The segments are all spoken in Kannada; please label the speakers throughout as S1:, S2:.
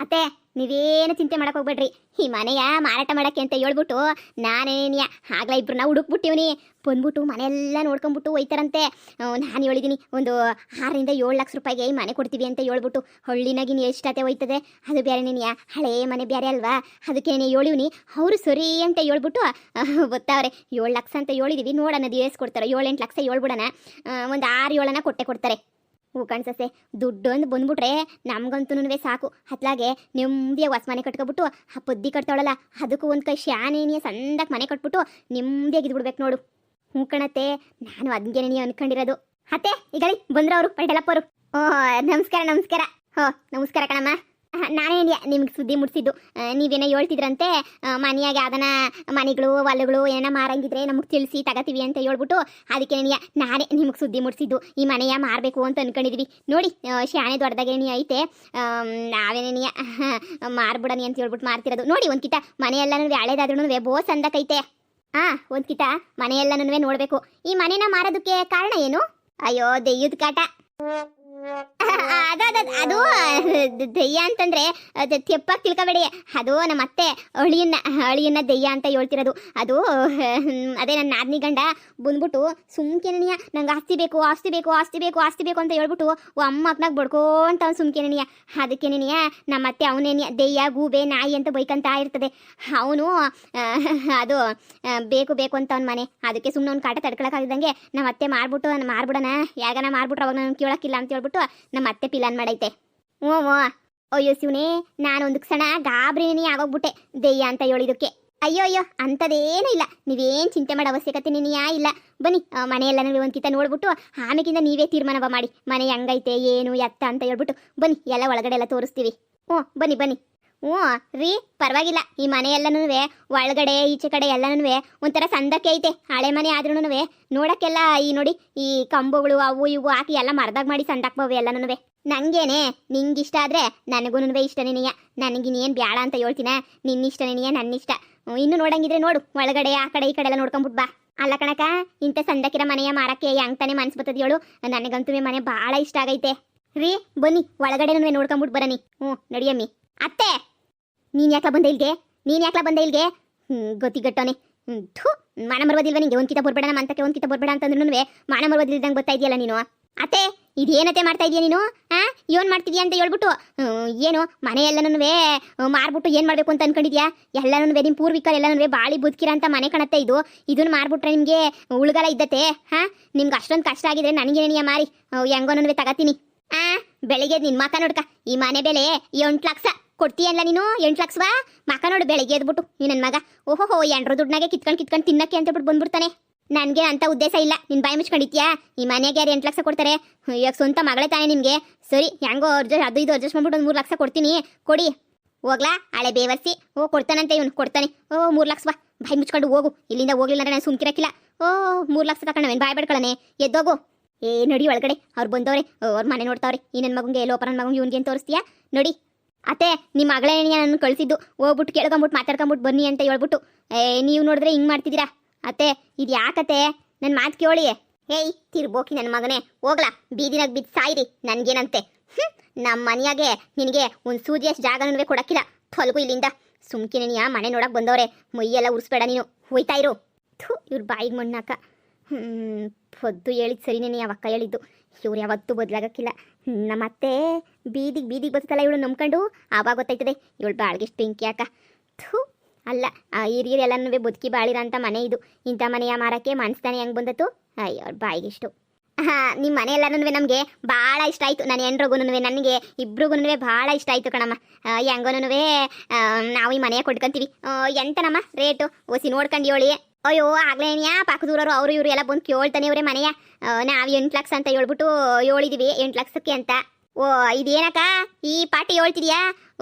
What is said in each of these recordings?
S1: ಅತ್ತೆ ನೀವೇನು ಚಿಂತೆ ಮಾಡಕ್ ಹೋಗ್ಬೇಡ್ರಿ. ಈ ಮನೆಯ ಮಾರಾಟ ಮಾಡಕ್ಕೆ ಅಂತ ಹೇಳ್ಬಿಟ್ಟು ನಾನೇನಿಯ ಆಗ್ಲಾ ಇಬ್ರನ್ನ ಹುಡುಕ್ಬಿಟ್ಟಿವ್ನಿ. ಬಂದ್ಬಿಟ್ಟು ಮನೆಯೆಲ್ಲ ನೋಡ್ಕೊಂಡ್ಬಿಟ್ಟು ಹೋಯ್ತಾರಂತೆ. ನಾನು ಹೇಳಿದ್ದೀನಿ ಒಂದು 6 ರಿಂದ 7 ಲಕ್ಷ ರೂಪಾಯಿಗೆ ಈ ಮನೆ ಕೊಡ್ತೀವಿ ಅಂತ ಹೇಳ್ಬಿಟ್ಟು. ಹಳ್ಳಿನಾಗಿನ ಎಷ್ಟತೆ ಹೋಯ್ತದೆ ಅದು ಬೇರೆ, ನೀನಿಯ ಹಳೇ ಮನೆ ಬೇರೆ ಅಲ್ವಾ, ಅದಕ್ಕೇನೆ ಹೇಳಿವ್ನಿ. ಅವರು ಸರಿ ಅಂತ ಹೇಳ್ಬಿಟ್ಟು ಗೊತ್ತವ್ರೆ 7 ಲಕ್ಷ ಅಂತ ಹೇಳಿದೀವಿ. ನೋಡೋಣ ಎಷ್ಟು ಕೊಡ್ತಾರೆ. 7-8 ಲಕ್ಷ ಹೇಳ್ಬಿಡೋಣ. ಒಂದು 6-7 ಕೊಟ್ಟೆ ಕೊಡ್ತಾರೆ. ಹೂ ಕಣ್ಸಸೆ, ದುಡ್ಡು ಒಂದು ಬಂದ್ಬಿಟ್ರೆ ನಮ್ಗಂತೂ ಸಾಕು. ಹತ್ಲಾಗೆ ನೆಮ್ಮದಿಯಾಗಿ ಹೊಸ ಮನೆ ಕಟ್ಕೊಬಿಟ್ಟು ಆ ಪದ್ದಿ ಕಟ್ತಾವಳಲ್ಲ ಅದಕ್ಕೂ ಒಂದು ಕೈ ಶಾನೇನಿಯ ಸಂದಕ್ಕೆ ಮನೆ ಕಟ್ಬಿಟ್ಟು ನೆಮ್ಮದಿಯಾಗಿ ಇದ್ಬಿಡ್ಬೇಕು ನೋಡು. ಹ್ಞೂ ಕಣತ್ತೆ, ನಾನು ಅದನ್ಗೆ ನೀವು ಅನ್ಕೊಂಡಿರೋದು. ಅತ್ತೆ ಈಗಳಿ ಬಂದ್ರು ಅವರು ಪೈಟಲಪ್ಪರು. ಓ ನಮಸ್ಕಾರ ನಮಸ್ಕಾರ. ಹೋ ನಮಸ್ಕಾರ ಕಣಮ್ಮ. ನಾನೇನಿಯ ನಿಮ್ಗೆ ಸುದ್ದಿ ಮುಟ್ಸಿದ್ದು. ನೀವೇನೋ ಹೇಳ್ತಿದ್ರಂತೆ ಮನೆಯಾಗೆ ಅದನ್ನ ಮನೆಗಳು ಹೊಲಗಳು ಏನೋ ಮಾರಂಗಿದ್ರೆ ನಮಗೆ ತಿಳಿಸಿ ತಗೋತೀವಿ ಅಂತ ಹೇಳ್ಬಿಟ್ಟು ಅದಕ್ಕೆ ನಾನೇ ನಿಮ್ಗೆ ಸುದ್ದಿ ಮುಟ್ಸಿದ್ದು. ಈ ಮನೆಯ ಮಾರಬೇಕು ಅಂತ ಅನ್ಕೊಂಡಿದ್ವಿ ನೋಡಿ. ಶಾಣೆ ದೊಡ್ಡದಾಗೇನಿ ಐತೆ, ನಾವೇನೇನಿಯ ಮಾರ್ಬಿಡನಿ ಅಂತ ಹೇಳ್ಬಿಟ್ಟು ಮಾರ್ತಿರೋದು ನೋಡಿ. ಒಂದು ಕಿತ ಮನೆಯೆಲ್ಲನೂ ಹಳೇದಾದ್ರೂ ಬೋ ಸಂದಕೈತೆ. ಒಂದು ಕಿತ ಮನೆಯೆಲ್ಲನೂ ನೋಡಬೇಕು. ಈ ಮನೆನ ಮಾರೋದಕ್ಕೆ ಕಾರಣ ಏನು? ಅಯ್ಯೋ ದೆಯ್ಯದ ಕಾಟ. ಅದು ದೆಯ್ಯ ಅಂತಂದ್ರೆ ತೆಪ್ಪಾಗಿ ತಿಳ್ಕೊಬೇಡಿ. ಅದು ನಮ್ಮ ಅತ್ತೆ ಅಳಿಯನ್ನ ದೆಯ್ಯ ಅಂತ ಹೇಳ್ತಿರೋದು. ಅದು ಅದೇ ನನ್ನ ನಾದ್ನಿ ಗಂಡ ಬಂದ್ಬಿಟ್ಟು ಸುಮ್ಕೆನೆಯ ನಂಗೆ ಆಸ್ತಿ ಬೇಕು ಆಸ್ತಿ ಬೇಕು ಆಸ್ತಿ ಬೇಕು ಆಸ್ತಿ ಬೇಕು ಅಂತ ಹೇಳ್ಬಿಟ್ಟು ಅಮ್ಮ ಅಪ್ಪನಾಗ ಬಡ್ಕೊಂತ ಅವ್ನು ಸುಮ್ಕೆನೆಯ. ಅದಕ್ಕೇನೆಯ ನಮ್ಮ ಅತ್ತೆ ಅವನೇನಿಯ ದೆಯ್ಯ ಗೂಬೆ ನಾಯಿ ಅಂತ ಬೈಕಂತ ಇರ್ತದೆ. ಅವನು ಅದು ಬೇಕು ಬೇಕು ಅಂತ ಅವ್ನ ಮನೆ. ಅದಕ್ಕೆ ಸುಮ್ಮನೆ ಅವ್ನು ಕಾಟ ತಡ್ಕೊಳಕ್ಕಾಗಿದ್ದಂಗೆ ನಮ್ಮ ಅತ್ತೆ ಮಾರ್ಬಿಡೋಣ ಯಾಗನ ಮಾರ್ಬಿಟ್ರೆ ಅವಾಗ ನಾನು ಕೇಳಕ್ಕಿಲ್ಲ ಅಂತ ಹೇಳ್ಬಿಟ್ಟು ನಮ್ಮ ಅತ್ತೆ ಪಿಲಾನ್ ಮಾಡೈತೆ. ಹ್ಞೂ ಅಯ್ಯೋ ಶಿವನೇ, ನಾನೊಂದು ಕ್ಷಣ ಗಾಬರಿನೇ ಆಗೋಗ್ಬಿಟ್ಟೆ ದೆಯ್ಯ ಅಂತ ಹೇಳಿದಕ್ಕೆ. ಅಯ್ಯೋ ಅಂಥದ್ದೇನೂ ಇಲ್ಲ, ನೀವೇನು ಚಿಂತೆ ಮಾಡೋ ಅವಶ್ಯಕತೆ ನೀನಿಯಾ ಇಲ್ಲ. ಬನ್ನಿ ಮನೆಯೆಲ್ಲ ಒಂದು ಕಿತ್ತ ನೋಡ್ಬಿಟ್ಟು ಆಮೇಕಿಂದ ನೀವೇ ತೀರ್ಮಾನ ಮಾಡಿ ಮನೆ ಹೆಂಗೈತೆ ಏನು ಎತ್ತ ಅಂತ ಹೇಳ್ಬಿಟ್ಟು ಬನ್ನಿ. ಎಲ್ಲ ಒಳಗಡೆ ಎಲ್ಲ ತೋರಿಸ್ತೀವಿ. ಬನ್ನಿ ಬನ್ನಿ. ಹ್ಞೂ ರೀ ಪರವಾಗಿಲ್ಲ. ಈ ಮನೆಯೆಲ್ಲನೂ ಒಳಗಡೆ ಈಚೆ ಕಡೆ ಎಲ್ಲನೂ ಒಂಥರ ಸಂದಕ್ಕೆ ಐತೆ. ಹಳೆ ಮನೆ ಆದ್ರೂ ನೋಡೋಕ್ಕೆಲ್ಲ ಈ ನೋಡಿ ಈ ಕಂಬಗಳು ಅವು ಇವು ಹಾಕಿ ಎಲ್ಲ ಮರದಾಗ ಮಾಡಿ ಸಂದಾಕ್ಬವೆ ಎಲ್ಲನೂ. ನಂಗೇನೆ ನಿಂಗಿಷ್ಟ ಆದರೆ ನನಗೂ ಇಷ್ಟನೇನಿಯ. ನನಗಿನ್ನೇನು ಬ್ಯಾಡ ಅಂತ ಹೇಳ್ತೀನ. ನಿನ್ನಿಷ್ಟನೇನಿಯ ನನ್ನಿಷ್ಟ. ಇನ್ನು ನೋಡಂಗಿದ್ರೆ ನೋಡು ಒಳಗಡೆ ಆ ಕಡೆ ಈ ಕಡೆ ಎಲ್ಲ ನೋಡ್ಕೊಂಬಿಟ್ಟು ಬಾ. ಅಲ್ಲ ಕಣಕ, ಇಂಥ ಸಂದಕ್ಕಿರೋ ಮನೆಯ ಮಾರಕ್ಕೆ ಹೆಂಗ್ ತಾನೇ ಮನ್ಸು ಬರ್ತದೆ ಹೇಳು. ನನಗಂತೂ ಮನೆ ಭಾಳ ಇಷ್ಟ ಆಗೈತೆ ರೀ. ಬನ್ನಿ ಒಳಗಡೆ ನೋಡ್ಕೊಂಬಿಟ್ಟು ಬರನಿ. ನಡಿಯಮ್ಮಿ. ಅತ್ತೆ ನೀನು ಯಾಕೆ ಬಂದೆ ಇಲ್ಲಿಗೆ? ಗೊತ್ತಿಗಟ್ಟೋನೆ. ಮಾನ ಮರ್ಬೋದಿಲ್ವ ನಿಂಗೆ? ಒಂದು ಕಿತ ಬರ್ಬೇಡ ನಮ್ಮ ಅಂತಕ್ಕೆ ಒಂದು ಕಿತ ಬರ್ಬೇಡ ಅಂತಂದ್ರೂ ಮಾನ ಮರ್ಬೋದಿಲ್ದಂಗೆ ಗೊತ್ತಾ ಇದೆಯಲ್ಲ ನೀನು. ಅತ್ತೆ ಇದೇನತ್ತೆ ಮಾಡ್ತಾ ಇದೀಯ ನೀನು? ಏನು ಮಾಡ್ತಿದ್ಯಾ ಅಂತ ಹೇಳ್ಬಿಟ್ಟು ಏನು ಮನೆಯೆಲ್ಲನೂ ಮಾರ್ಬಿಟ್ಟು ಏನು ಮಾಡಬೇಕು ಅಂತ ಅನ್ಕೊಂಡಿದ್ಯಾ? ಎಲ್ಲನೂ ನಿಮ್ಮ ಪೂರ್ವಿಕರು ಎಲ್ಲನೂ ಬಾಳಿ ಬದುಕಿರ ಅಂತ ಮನೆ ಕಣತ್ತೆ. ಇದನ್ನು ಮಾರ್ಬಿಟ್ರೆ ನಿಮಗೆ ಉಳ್ಗಾಲ ಇದ್ದತೆ. ನಿಮ್ಗೆ ಅಷ್ಟೊಂದು ಕಷ್ಟ ಆಗಿದ್ರೆ ನನಗೇನಿಯ ಮಾರಿ ಹೆಂಗೋನೂ ತಗತೀನಿ. ಬೆಳಿಗ್ಗೆ ನಿನ್ನ ಮಕ ನೋಡ್ಕ. ಈ ಮನೆ ಬೆಲೆ 8 ಲಕ್ಷ ಕೊಡ್ತೀಯಲ್ಲ ನೀನು. 8 ಲಕ್ಷವಾ? ಮಕ ನೋಡು ಬೆಳಿಗ್ಗೆ ಎದ್ಬಿಟ್ಟು ಈ ನನ್ನ ಮಗ ಓಹೋ ಎಂಡ್ರ ದುಡ್ನಾಗೆ ಕಿತ್ಕೊಂಡು ತಿನ್ನಕ್ಕೆ ಅಂತ ಬಿಟ್ಟು ಬಂದ್ಬಿಡ್ತಾನೆ. ನನಗೆ ಅಂತ ಉದ್ದೇಶ ಇಲ್ಲ. ನಿನ್ನ ಬಾಯಿ ಮುಚ್ಕೊಂಡಿದ್ಯಾ? ಈ ಮನೆಗೆ ಯಾರು 8 ಲಕ್ಷ ಕೊಡ್ತಾರೆ? ಈಗ ಸ್ವಂತ ಮಗಳೇ ತಾನೆ ನಿಮಗೆ. ಸರಿ ಹೆಂಗೋ ಅದು ಇದು ಅಡ್ಜಸ್ಟ್ ಮಾಡ್ಬಿಟ್ಟು ಒಂದು 3 ಲಕ್ಷ ಕೊಡ್ತೀನಿ. ಕೊಡಿ ಹೋಗ್ಲಾ ಹಳೆ ಬೇವರ್ಸಿ. ಕೊಡ್ತಾನಂತೆ ಇವನು ಕೊಡ್ತಾನೆ. 3 ಲಕ್ಷವಾ? ಬಾಯಿ ಮುಚ್ಕೊಂಡು ಹೋಗು ಇಲ್ಲಿಂದ. ಹೋಗ್ಲಿಲ್ಲ ಅಂದ್ರೆ ನಾನು ಸುಮ್ಕಿರಕ್ಕಿಲ್ಲ. 3 ಲಕ್ಷ ತಗೊಂಡವೇನು ಬಾಯ್ ಬೇಡ್ಕೊಳ್ಳನೆ. ಎದ್ದೋಗು. ನಡಿ ಒಳಗಡೆ. ಅವ್ರು ಬಂದವ್ರೆ, ಅವ್ರ ಮನೆ ನೋಡ್ತಾವ್ರೆ. ಈ ನನ್ನ ಮಗಂಗೆ ಲೋಪರ ನನ್ನ ಮಗಂಗೆ ಇವನ್ಗೆ ಏನು ತೋರಿಸ್ತೀಯಾ? ನೋಡಿ ಅತ್ತೆ ನಿಮ್ಮ ಮಗಳೇ ನಾನು ಕಳಿಸಿದ್ದು. ಹೋಗ್ಬಿಟ್ಟು ಕೇಳ್ಕೊಂಬಿಟ್ಟು ಮಾತಾಡ್ಕೊಂಬಿಟ್ಟು ಬನ್ನಿ ಅಂತ ಹೇಳ್ಬಿಟ್ಟು. ನೀವು ನೋಡಿದ್ರೆ ಹಿಂಗೆ ಮಾಡ್ತಿದ್ದೀರಾ ಅತ್ತೆ. ಇದು ಯಾಕತ್ತೆ? ನನ್ನ ಮಾತು ಕೇಳಿ. ತಿರ್ಬೋಕಿ ನನ್ನ ಮಗನೇ, ಹೋಗ್ಲಾ ಬೀದಿನಾಗ ಬಿದ್ದು ಸಾಯಿರಿ. ನನಗೇನಂತೆ? ನಮ್ಮ ಮನೆಯಾಗೆ ನಿನಗೆ ಒಂದು ಸೂಜಿಯಷ್ಟು ಜಾಗನೂ ಕೊಡಕ್ಕಿಲ್ಲ. ತೊಲಗು ಇಲ್ಲಿಂದ. ಸುಮ್ಕಿನ ನೀ ಮನೆ ನೋಡಕ್ಕೆ ಬಂದವ್ರೆ. ಮೈಯೆಲ್ಲ ಉರಿಸ್ಬೇಡ ನೀನು. ಹೋಯ್ತಾ ಇರು. ಇವ್ರ ಬಾಯಿಗೆ ಮಣ್ಣಾಕ. ಹೊದ್ದು ಹೇಳಿದ್ದು ಸರಿನೇ ನೀ ಅವಕ್ಕ ಹೇಳಿದ್ದು. ಇವ್ರು ಯಾವತ್ತೂ ಬದಲಾಗಕ್ಕಿಲ್ಲ. ನಮ್ಮತ್ತೆ ಬೀದಿಗೆ ಬರ್ತಲ್ಲ ಇವಳು ನಂಬ್ಕೊಂಡು. ಆವಾಗ ಗೊತ್ತಾಯ್ತದೆ ಇವಳು ಬಾಳ್ಗೆಷ್ಟು ಬೆಂಕಿ ಅಕ್ಕ. ಅಲ್ಲ ಹಿರಿಯರು ಎಲ್ಲನೂ ಬದುಕಿ ಬಾಳಿರ ಅಂತ ಮನೆ ಇದು. ಇಂಥ ಮನೆಯ ಮಾರಕ್ಕೆ ಮನ್ಸ್ತಾನೆ ಹೆಂಗೆ ಬಂದತ್ತು. ಅಯ್ಯೋ ಬಾಯಿಗೆಷ್ಟು. ನಿಮ್ಮ ಮನೆ ಎಲ್ಲನೂ ನಮಗೆ ಭಾಳ ಇಷ್ಟ ಆಯಿತು. ನನ್ನ ಹೆಣ್ರಿಗೂ ನನಗೆ ಇಬ್ರಿಗೂ ಭಾಳ ಇಷ್ಟ ಆಯಿತು ಕಣಮ್ಮ. ಹೆಂಗೋನೂ ನಾವು ಈ ಮನೆಯ ಕೊಟ್ಕೊಂತೀವಿ. ಎಂತನಮ್ಮ ರೇಟು ಒಸಿ ನೋಡ್ಕೊಂಡು ಹೇಳಿ. ಅಯ್ಯೋ ಆಗ್ಲೇನ್ಯಾ ಪಕ್ಕದೂರವರು ಅವರು ಇವರು ಎಲ್ಲ ಬಂದು ಕೇಳ್ತಾನೆ ಇವರೇ ಮನೆಯ. ನಾವು 8 ಲಕ್ಷ ಅಂತ ಹೇಳ್ಬಿಟ್ಟು ಹೇಳಿದೀವಿ 8 ಲಕ್ಷಕ್ಕೆ ಅಂತ. ಇದೇನಕ್ಕ ಈ ಪಾಟಿ ಹೇಳ್ತಿದ್ಯಾ?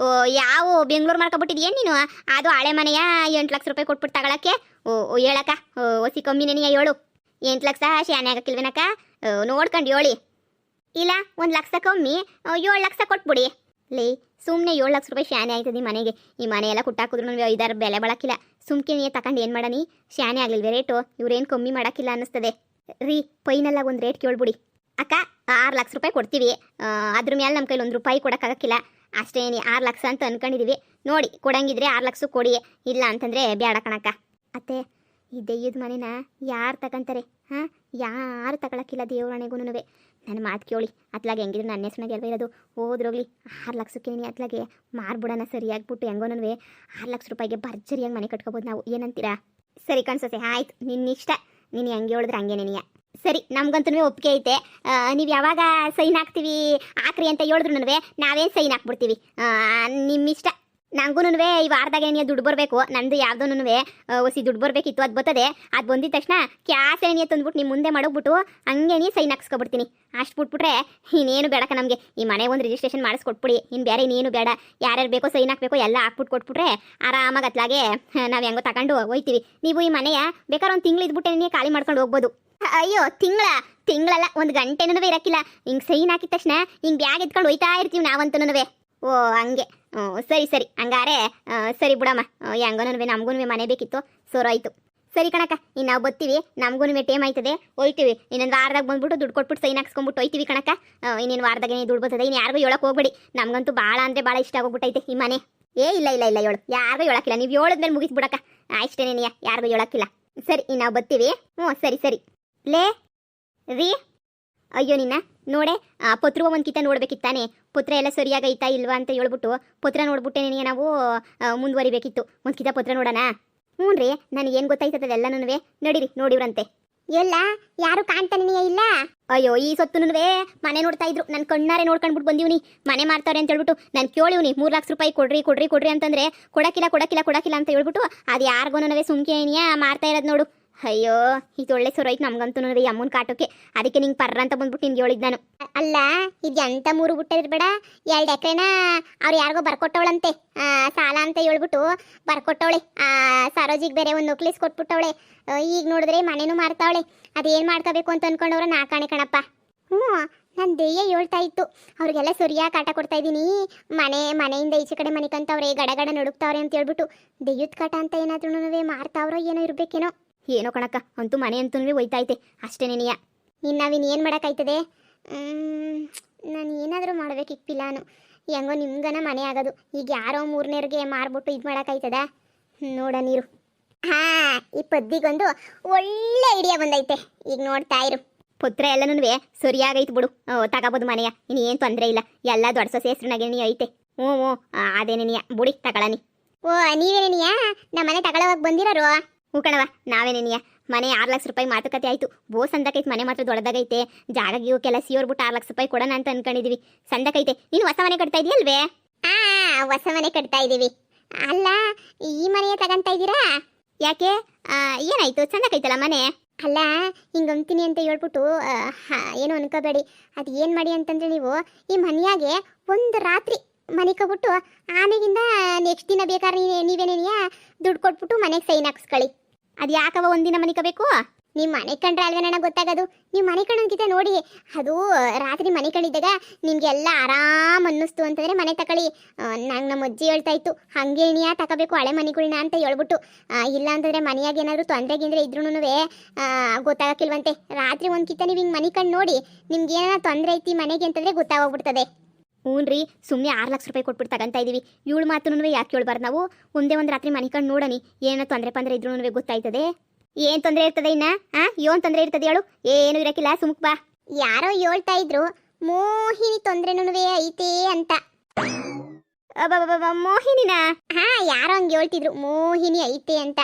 S1: ಯಾವ ಬೆಂಗಳೂರು ಮಾಡ್ಕೊಬಿಟ್ಟಿದ್ಯೇನು ನೀನು? ಅದು ಹಳೆ ಮನೆಯ 8 ಲಕ್ಷ ರೂಪಾಯಿ ಕೊಟ್ಬಿಟ್ಟು ತಗೊಳಕ್ಕೆ? ಹೇಳಕ್ಕ ಒಸಿ ಕಮ್ಮಿನೇ ಹೇಳು. 8 ಲಕ್ಷ ಶಾನೆ ಆಗಕ್ಕಿಲ್ವೇನಕ್ಕ? ನೋಡ್ಕೊಂಡು ಹೇಳಿ. ಇಲ್ಲ 1 ಲಕ್ಷ ಕಮ್ಮಿ 7 ಲಕ್ಷ ಕೊಟ್ಬಿಡಿ. ಲೇ ಸುಮ್ಮನೆ 7 ಲಕ್ಷ ರೂಪಾಯಿ ಶಾನೆ ಆಯ್ತದೆ ಈ ಮನೆಗೆ. ಈ ಮನೆಯೆಲ್ಲ ಕುಟ್ಟಾಕಿದ್ರು ಇದರ ಬೆಲೆ ಬಳಕಿಲ್ಲ. ಸುಮ್ಕೆ ನೀ ತಗೊಂಡು ಏನು ಮಾಡನಿ? ಶಾನೆ ಆಗಲಿಲ್ವೇ ರೇಟು? ಇವ್ರೇನು ಕಮ್ಮಿ ಮಾಡೋಕ್ಕಿಲ್ಲ ಅನ್ನಿಸ್ತದೆ ರೀ. ಫೈನಲ್ಲ ಒಂದು ರೇಟ್ ಕೇಳ್ಬಿಡಿ. ಅಕ್ಕ 6 ಲಕ್ಷ ರೂಪಾಯಿ ಕೊಡ್ತೀವಿ. ಅದ್ರ ಮೇಲೆ ನಮ್ಮ ಕೈಲಿ 1 ರೂಪಾಯಿ ಕೊಡೋಕ್ಕಾಗಕ್ಕಿಲ್ಲ. ಅಷ್ಟೇ 6 ಲಕ್ಷ ಅಂತ ಅನ್ಕೊಂಡಿದೀವಿ. ನೋಡಿ ಕೊಡಂಗಿದ್ರೆ 6 ಲಕ್ಷ ಕೊಡಿ, ಇಲ್ಲ ಅಂತಂದ್ರೆ ಬೇಡ ಕಣಕ್ಕ. ಅತ್ತೆ ಈ ದೆಯ್ಯದ ಮನೆನ ಯಾರು ತಗೊಂತಾರೆ? ಹಾಂ, ಯಾರು ತಗೊಳಕ್ಕಿಲ್ಲ ದೇವ್ರಣೆಗೂನುವೆ. ನನ್ನ ಮಾತು ಕೇಳಿ, ಅತ್ಲಾಗೆ ಹೆಂಗಿದ್ರು ನನ್ನ ಹೆಸ್ರನಾಗೆ ಅಲ್ವ ಇರೋದು, ಹೋದ್ರೋಗ್ಲಿ 6 ಲಕ್ಷಕ್ಕೇನಿ ಅತ್ಲಾಗೆ ಮಾರ್ಬಿಡೋಣ ಸರಿಯಾಗ್ಬಿಟ್ಟು ಹೆಂಗೋನೂ 6 ಲಕ್ಷ ರೂಪಾಯಿಗೆ ಭರ್ಜರಿಯಾಗಿ ಮನೆ ಕಟ್ಕೋಬೋದು ನಾವು. ಏನಂತೀರಾ? ಸರಿ ಕಣ್ಸೋಸೆ, ಆಯ್ತು ನಿನ್ನ ಇಷ್ಟ, ನೀನು ಹೆಂಗೆ ಹೇಳಿದ್ರೆ ಹಂಗೇನೇನಿಯ. ಸರಿ, ನಮ್ಗಂತೂ ಒಪ್ಪಿಗೆ ಐತೆ. ನೀವು ಯಾವಾಗ ಸೈನ್ ಹಾಕ್ತೀವಿ ಹಾಕ್ರಿ ಅಂತ ಹೇಳಿದ್ರು ನಾವೇನು ಸೈನ್ ಹಾಕ್ಬಿಡ್ತೀವಿ, ನಿಮ್ಮಿಷ್ಟ. ನಂಗೂ ಈ ವಾರದಾಗ ಏನಿಯ ದುಡ್ಡು ಬರಬೇಕು, ನಂದು ಯಾವುದೂ ಹೊಸಿ ದುಡ್ಡು ಬರಬೇಕಿತ್ತು, ಅದು ಬರ್ತದೆ. ಅದು ಬಂದಿದ ತಕ್ಷಣ ಕ್ಯಾಸ್ ಏನಿಯ ತಂದ್ಬಿಟ್ಟು ನಿಮ್ಮ ಮುಂದೆ ಮಾಡೋಗ್ಬಿಟ್ಟು ಹಂಗೇನಿ ಸೈನ್ ಹಾಕ್ಸ್ಕೊಬಿಡ್ತೀನಿ. ಅಷ್ಟು ಬಿಟ್ಬಿಟ್ರೆ ಇನ್ನೇನು ಬೇಡಕ ನಮಗೆ. ಈ ಮನೆ ಒಂದು ರಿಜಿಸ್ಟ್ರೇಷನ್ ಮಾಡಿಸ್ಕೊಟ್ಬಿಡಿ, ಇನ್ನು ಬೇರೆ ಇನ್ನೇನು ಬೇಡ. ಯಾರ್ಯಾರು ಬೇಕೋ ಸೈನ್ ಹಾಕಬೇಕೋ ಎಲ್ಲ ಹಾಕ್ಬಿಟ್ಟು ಕೊಟ್ಬಿಟ್ರೆ ಆರಾಮಾಗಿ ಅತ್ಲಾಗೆ ನಾವು ಹೆಂಗೋ ತಗೊಂಡು ಹೋಯ್ತೀವಿ. ನೀವು ಈ ಮನೆಯ ಬೇಕಾದ್ರೆ ಒಂದು ತಿಂಗಳು ಇದ್ಬಿಟ್ಟೆ ಖಾಲಿ ಮಾಡ್ಕೊಂಡು ಹೋಗ್ಬೋದು. ಅಯ್ಯೋ ತಿಂಗಳಲ್ಲ, 1 ಗಂಟೆನೂ ಇರಕ್ಕಿಲ್ಲ. ಹಿಂಗೆ ಸೈನ್ ಹಾಕಿದ ತಕ್ಷಣ ಹಿಂಗೆ ಬ್ಯಾಗ್ ಎತ್ಕೊಂಡು ಹೋಯ್ತಾ ಇರ್ತೀವಿ ನಾವಂತೂ. ಓ ಹಂಗೆ, ಸರಿ ಹಂಗಾರೆ ಸರಿ ಬಿಡಮ್ಮ. ಹೆಂಗೋನೂ ನಮಗೂ ಮನೆ ಬೇಕಿತ್ತು, ಸೋರಾಯ್ತು. ಸರಿ ಕಣಕ್ಕ, ಇನ್ನು ನಾವು ಬರ್ತೀವಿ, ನಮಗೂ ಟೇಮ್ ಆಯ್ತದೆ, ಹೋಯ್ತೀವಿ. ಇನ್ನೊಂದು ವಾರದಾಗ ಬಂದ್ಬಿಟ್ಟು ದುಡ್ಡು ಕೊಟ್ಬಿಟ್ಟು ಸೈನ್ ಹಾಕ್ಸ್ಕೊಂಬಿಟ್ಟು ಹೋಯ್ತೀವಿ ಕಣಕ್ಕ. ಇನ್ನೇನು ವಾರದಾಗ ದುಡ್ಡು ಬರ್ತದೆ, ಇನ್ನು ಯಾರಿಗೂ ಹೇಳಕ್ಕೆ ಹೋಗ್ಬೇಡಿ. ನಮಗಂತೂ ಭಾಳ ಅಂದರೆ ಭಾಳ ಇಷ್ಟ ಆಗೋಗ್ಬಿಟ್ಟೈತೆ ಈ ಮನೆ. ಇಲ್ಲ ಹೇಳು, ಯಾರಿಗೂ ಹೇಳಕ್ಕಿಲ್ಲ. ನೀವು ಹೇಳಿದ್ಮೇಲೆ ಮುಗಿಸ್ಬಿಡಕ್ಕ, ಅಷ್ಟೇನೇನಿಯ, ಯಾರಿಗೂ ಹೇಳಕ್ಕಿಲ್ಲ. ಸರಿ, ಇನ್ನು ನಾವು ಬರ್ತೀವಿ. ಸರಿ ಲೇ ರೀ, ಅಯ್ಯೋ ನಿನ್ನ ನೋಡೆ, ಪತ್ರ ಒಂದು ಕಿತ್ತ ನೋಡ್ಬೇಕಿತ್ತಾನೆ. ಪತ್ರ ಎಲ್ಲ ಸರಿಯಾಗೈತಾ ಇಲ್ವಾ ಅಂತ ಹೇಳ್ಬಿಟ್ಟು ಪತ್ರ ನೋಡ್ಬಿಟ್ಟೆ ನಾವು ಮುಂದುವರಿಬೇಕಿತ್ತು. ಒಂದು ಕಿತ್ತ ಪತ್ರ ನೋಡೋಣ. ಹ್ಞೂ ರೀ, ನನಗೇನು ಗೊತ್ತಾಯ್ತದೆ ಎಲ್ಲನೂ. ನಡೀರಿ ನೋಡಿವ್ರಂತೆ. ಎಲ್ಲ ಯಾರು ಕಾಣ್ತಾನೆ ಇಲ್ಲ. ಅಯ್ಯೋ ಈ ಸೊತ್ತು ಮನೆ ನೋಡ್ತಾ ಇದ್ರು, ನನ್ನ ಕಣ್ಣಾರೆ ನೋಡ್ಕೊಂಡ್ಬಿಟ್ಟು ಬಂದಿವ್ನಿ. ಮನೆ ಮಾಡ್ತಾರೆ ಅಂತ ಹೇಳ್ಬಿಟ್ಟು ನಾನು ಕೇಳಿವ್ನಿ, 3 ಲಕ್ಷ ರೂಪಾಯಿ ಕೊಡ್ರಿ ಅಂತಂದ್ರೆ ಕೊಡಕ್ಕಿಲ್ಲ ಅಂತ ಹೇಳ್ಬಿಟ್ಟು ಅದು ಯಾರಿಗೋನೂ ಸುಮ್ಕೆ ಏನಿಯಾ ಮಾಡ್ತಾ ಇರೋದು ನೋಡು. ಅಯ್ಯೋ ಇದು ಒಳ್ಳೆ ಸೊರೈತು ನಮ್ಗಂತೂ ಈ ಅಮ್ಮನ ಕಾಟಕ್ಕೆ. ಅದಕ್ಕೆ ನಿಂಗೆ ಪರ್ರ ಅಂತ ಬಂದ್ಬಿಟ್ಟು ನಿನ್ಗೆ ಹೇಳಿದ್ ನಾನು. ಅಲ್ಲ ಇದು ಎಂತ 3 ಬಿಟ್ಟಿರ್ಬೇಡ, 2 ಎಕರೆನ ಅವ್ರು ಯಾರಿಗೋ ಬರ್ಕೊಟ್ಟವಳಂತೆ, ಸಾಲ ಅಂತ ಹೇಳ್ಬಿಟ್ಟು ಬರ್ಕೊಟ್ಟವಳೆ. ಸರೋಜಿಗೆ ಬೇರೆ ಒಂದು ನೊಕ್ಲಿಸ್ ಕೊಟ್ಬಿಟ್ಟವಳೆ. ಈಗ ನೋಡಿದ್ರೆ ಮನೆನೂ ಮಾರ್ತಾವಳೆ. ಅದೇನು ಮಾಡ್ಕೋಬೇಕು ಅಂತ ಅನ್ಕೊಂಡವ್ರ ನಾಕಾಣೆ ಕಣಪ್ಪ. ನನ್ನ ದೆಯ್ಯ ಹೇಳ್ತಾ ಇತ್ತು, ಅವ್ರಿಗೆಲ್ಲ ಸರಿಯಾಗಿ ಕಾಟ ಕೊಡ್ತಾ ಇದ್ದೀನಿ, ಮನೆಯಿಂದ ಈಚೆ ಕಡೆ ಮನೆಕಂತವ್ರೆ, ಗಡಗಡ ನಡುಕ್ತಾವ್ರೆ ಅಂತ ಹೇಳ್ಬಿಟ್ಟು. ದೆಯ್ಯದ ಕಾಟ ಅಂತ ಏನಾದ್ರೂ ಮಾರ್ತಾವ್ರೋ ಏನೋ ಇರ್ಬೇಕೇನೋ. ಏನೋ ಕಣಕ್ಕ, ಅಂತೂ ಮನೆ ಅಂತೂ ಹೋಯ್ತೈತೆ ಅಷ್ಟೇನೇನಿಯ. ಇನ್ನು ನಾವಿನ್ನು ಏನು ಮಾಡೋಕ್ಕಾಯ್ತದೆ? ನಾನು ಏನಾದರೂ ಮಾಡ್ಬೇಕಿಪ್ಪಿಲ್ಲಾನು. ಹೆಂಗೋ ನಿಮ್ಗನ ಮನೆ ಆಗೋದು. ಈಗ ಯಾರೋ 3ನೇರಿಗೆ ಮಾರ್ಬಿಟ್ಟು ಇದು ಮಾಡೋಕ್ಕಾಯ್ತದ? ನೋಡ ನೀರು. ಈ ಪದ್ದಿಗೊಂದು ಒಳ್ಳೆ ಐಡಿಯಾ ಬಂದೈತೆ. ಈಗ ನೋಡ್ತಾ ಇರು. ಪುತ್ರ ಎಲ್ಲನೂ ಸರಿಯಾಗೈತೆ ಬಿಡು, ತಗೋಬೋದು ಮನೆಯ. ಇನ್ನೇನು ತೊಂದರೆ ಇಲ್ಲ, ಎಲ್ಲ ದೊಡ್ಡ ಸೊಸೆ ಹೆಸ್ರಿನಾಗೆ ಐತೆ. ಹ್ಞೂ ಅದೇನೇನಿಯ ಬುಡಿ ತಗೊಳನಿ. ಓ ನೀವೇನೇನಿಯ ನಮ್ಮ ಮನೆ ತಗೊಳ್ಳೋವಾಗ ಬಂದಿರೋರು? ಹ್ಞೂ ಕಣವ, ನಾವೇನೇನಿಯ. ಮನೆ 6 ಲಕ್ಷ ರೂಪಾಯಿ ಮಾತುಕತೆ ಆಯಿತು. ಸಂದಕೈತೆ, ಮನೆ ಮಾತ್ರ ದೊಡ್ಡದಾಗೈತೆ. ಜಾಗ ಇವಕ್ಕೆಲ್ಲ ಸಿಯೋರ್ಬಿಟ್ಟು 6 ಲಕ್ಷ ರೂಪಾಯಿ ಕೊಡೋಣ ಅಂತ ಅನ್ಕೊಂಡಿದೀವಿ. ಸಂದಕೈತೆ. ನೀನು ಹೊಸ ಮನೆ ಕಟ್ತಾ ಇದೆಯಲ್ವೇ? ಹೊಸ ಮನೆ ಕಟ್ತಾ ಇದ್ದೀವಿ. ಅಲ್ಲ ಈ ಮನೆ ತಗೊಂತಾ ಇದ್ದೀರಾ? ಯಾಕೆ, ಏನಾಯ್ತು? ಚಂದಕೈತಲ್ಲ ಮನೆ. ಅಲ್ಲ ಹಿಂಗಂತೀನಿ ಅಂತ ಹೇಳ್ಬಿಟ್ಟು ಏನು ಅನ್ಕೋಬೇಡಿ. ಅದು ಏನು ಮಾಡಿ ಅಂತಂದರೆ, ನೀವು ಈ ಮನೆಯಾಗೆ ಒಂದು ರಾತ್ರಿ ಮನಿಕೊಬಿಟ್ಟು ಆಮೇಗಿಂದ ನೆಕ್ಸ್ಟ್ ದಿನ ಬೇಕಾದ್ರೆ ನೀವೇನೇನಿಯ ದುಡ್ಡು ಕೊಟ್ಬಿಟ್ಟು ಮನೆಗೆ ಸೈನ್ ಹಾಕ್ಸ್ಕೊಳ್ಳಿ. ಅದು ಯಾಕವ ಒಂದಿನ ಮನಿಕೋಬೇಕು? ನೀವು ಮನೆ ಕಂಡ್ರೆ ಅಲ್ವೇ ನನಗೆ ಗೊತ್ತಾಗೋದು. ನೀವು ಮನೆ ಕಣ್ಣೋಗಿದ್ದೆ ನೋಡಿ, ಅದು ರಾತ್ರಿ ಮನೆ ಕಂಡಿದ್ದಾಗ ನಿಮಗೆಲ್ಲ ಆರಾಮ್ ಅನ್ನಿಸ್ತು ಅಂತಂದರೆ ಮನೆ ತಗೊಳ್ಳಿ. ನಂಗೆ ನಮ್ಮ ಅಜ್ಜಿ ಹೇಳ್ತಾ ಇತ್ತು, ಹಂಗೇನಿಯಾ ತಗೋಬೇಕು ಹಳೆ ಮನೆಗಳ್ನ ಅಂತ ಹೇಳ್ಬಿಟ್ಟು. ಇಲ್ಲ ಅಂತಂದರೆ ಮನೆಯಾಗ ಏನಾದರೂ ತೊಂದರೆಗಿಂದ್ರೆ ಇದ್ರೂ ಗೊತ್ತಾಗಕ್ಕಿಲ್ವಂತೆ. ರಾತ್ರಿ ಒಂದು ಕಿತ್ತ ನೀವು ಹಿಂಗೆ ಮನೆ ಕಣ್ಣು ನೋಡಿ, ನಿಮ್ಗೆ ಏನಾರ ತೊಂದರೆ ಐತಿ ಮನೆಗೆ ಅಂತಂದರೆ ಗೊತ್ತಾಗೋಗ್ಬಿಡ್ತದೆ. ಹ್ಞೂ ರೀ, ಸುಮ್ಮನೆ 6 ಲಕ್ಷ ರೂಪಾಯಿ ಕೊಟ್ಬಿಟ್ಟು ತಗೊಂತಾ ಇದ್ದೀವಿ. ಇವಳು ಮಾತನ್ನು ಯಾಕೆ ಕೇಳ್ಬಾರ್ದು ನಾವು? ಒಂದೇ ಒಂದು ರಾತ್ರಿ ಮನೆ ಕಂಡು ನೋಡೋಣ, ಏನೋ ತೊಂದರೆ ಇದ್ರೂ ಗೊತ್ತಾಯ್ತದೆ. ಏನು ತೊಂದರೆ ಇರ್ತದೆ ಇನ್ನ? ಏನು ತೊಂದರೆ ಇರ್ತದೆ ಹೇಳು? ಏನು ಇರಕ್ಕಿಲ್ಲ, ಸುಮ್ಕ್ ಬಾ. ಯಾರೋ ಹೇಳ್ತಾ ಇದ್ರು ಮೋಹಿನಿ ತೊಂದ್ರೆನೂ ಐತೆ ಅಂತ. ಮೋಹಿನಿನ? ಯಾರೋ ಹಂಗೆ ಹೇಳ್ತಿದ್ರು, ಮೋಹಿನಿ ಐತೆ ಅಂತ.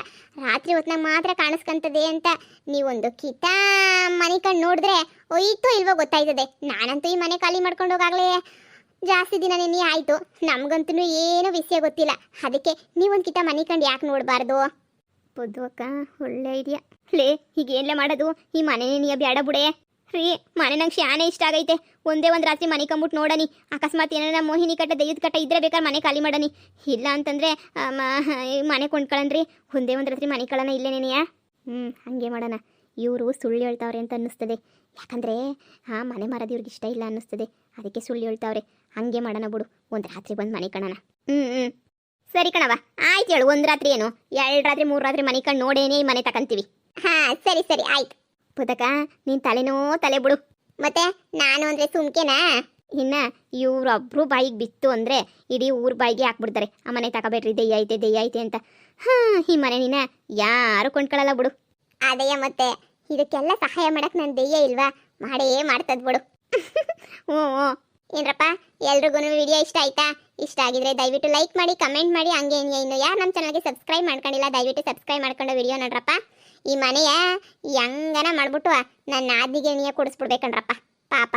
S1: ರಾತ್ರಿ ಹೊತ್ನಾಗ ಮಾತ್ರ ಕಾಣಿಸ್ಕಂತದೆ ಅಂತ. ನೀವೊಂದು ಕಿತ ಮನೆ ಕಂಡು ನೋಡಿದ್ರೆ ಒಯ್ತೋ ಇಲ್ವೋ ಗೊತ್ತಾಯ್ತದೆ. ನಾನಂತೂ ಈ ಮನೆ ಖಾಲಿ ಮಾಡ್ಕೊಂಡು ಹೋಗಾಗಲೇ ಜಾಸ್ತಿ ದಿನ ನೆನೆ ಆಯಿತು. ನಮಗಂತೂ ಏನೂ ವಿಷಯ ಗೊತ್ತಿಲ್ಲ. ಅದಕ್ಕೆ ನೀವೊಂದು ಕಿತ ಮನೆ ಕಂಡು ಯಾಕೆ ನೋಡಬಾರ್ದು? ಬುದ್ಧು ಅಕ್ಕ, ಒಳ್ಳೆ ಐಡಿಯಾ. ಲೇ ಈಗ ಏನ್ಲೇ ಮಾಡೋದು? ಈ ಮನೆ ನೀಯ ಬೇಡ ಬಿಡೆ ರೀ. ಮನೆ ನಂಗೆ ಶಾನೆ ಇಷ್ಟ ಆಗೈತೆ. ಒಂದೇ ಒಂದು ರಾತ್ರಿ ಮನೆ ಕಂಬಿಟ್ಟು ನೋಡನಿ. ಅಕಸ್ಮಾತ್ ಏನಾರ ಮೋಹಿನಿ ಕಟ್ಟ ದೆಯ್ಯದ ಕಟ್ಟ ಇದ್ರೆ ಬೇಕಾದ್ರೆ ಮನೆ ಖಾಲಿ ಮಾಡನಿ. ಇಲ್ಲ ಅಂತಂದರೆ ಮನೆ ಕೊಂಡ್ಕೊಳ್ಳನ್ರಿ. ಒಂದೇ ಒಂದು ರಾತ್ರಿ ಮನೆ ಕಳನ ಇಲ್ಲೇನೇನೆಯಾ? ಹಾಗೆ ಮಾಡೋಣ. ಇವರು ಸುಳ್ಳು ಹೇಳ್ತಾವ್ರೆ ಅಂತ ಅನ್ನಿಸ್ತದೆ. ಯಾಕಂದರೆ ಮನೆ ಮಾರೋದು ಇವ್ರಿಗೆ ಇಷ್ಟ ಇಲ್ಲ ಅನ್ನಿಸ್ತದೆ. ಅದಕ್ಕೆ ಸುಳ್ಳು ಹೇಳ್ತಾವ್ರೆ. ಹಾಗೆ ಮಾಡೋಣ ಬಿಡು, ಒಂದು ರಾತ್ರಿ ಬಂದು ಮನೆ ಕಣೋಣ. ಸರಿ ಕಣವ, ಆಯ್ತು ಹೇಳು. 1 ರಾತ್ರಿ ಏನು, 2 ರಾತ್ರಿ 3 ರಾತ್ರಿ ಮನೆ ಕಂಡು ನೋಡೇನೆ ಈ ಮನೆ ತಗೊಂತೀವಿ. ಸರಿ ಆಯ್ತು. ಪುದಕ ನೀನು ತಲೆ ಬಿಡು. ಮತ್ತೆ ನಾನು ಅಂದರೆ ಸುಮ್ಕೆನಾ? ಇನ್ನು ಇವ್ರೊಬ್ರು ಬಾಯಿಗೆ ಬಿತ್ತು ಅಂದರೆ ಇಡೀ ಊರ ಬಾಯಿಗೆ ಹಾಕ್ಬಿಡ್ತಾರೆ ಆ ಮನೆ ತಗೋಬೇಡ್ರಿ ದೆಯ್ಯ ಐತೆ ಅಂತ. ಈ ಮನೆ ನೀನ ಯಾರು ಕೊಂಡ್ಕೊಳ್ಳಲ್ಲ ಬಿಡು. ಅದೇಯ ಮತ್ತೆ ಇದಕ್ಕೆಲ್ಲ ಸಹಾಯ ಮಾಡಕ್ಕೆ ನನ್ನ ದೆಯ್ಯ ಇಲ್ವಾ? ಮಾಡೇ ಮಾಡ್ತದ್ ಬಿಡು. ಹ್ಞೂ ಏನ್ರಪ್ಪ, ಎಲ್ರಿಗೂ ವಿಡಿಯೋ ಇಷ್ಟ ಆಯ್ತಾ? ಇಷ್ಟ ಆಗಿದ್ರೆ ದಯವಿಟ್ಟು ಲೈಕ್ ಮಾಡಿ, ಕಮೆಂಟ್ ಮಾಡಿ. ಹಂಗೆ ಇನ್ನು ಯಾರು ನಮ್ಮ ಚಾನಲ್ಗೆ ಸಬ್ಸ್ಕ್ರೈಬ್ ಮಾಡ್ಕೊಂಡಿಲ್ಲ ದಯವಿಟ್ಟು ಸಬ್ಸ್ಕ್ರೈಬ್ ಮಾಡ್ಕೊಂಡು ವಿಡಿಯೋ ನೋಡ್ರಪ್ಪ. ಈ ಮನೆಯ ಹೆಂಗನ ಮಾಡ್ಬಿಟ್ಟು ನನ್ನ ಆದಿಗೆ ಕೊಡಿಸ್ಬಿಡ್ಬೇಕಣ್ರಪ್ಪ ಪಾಪ.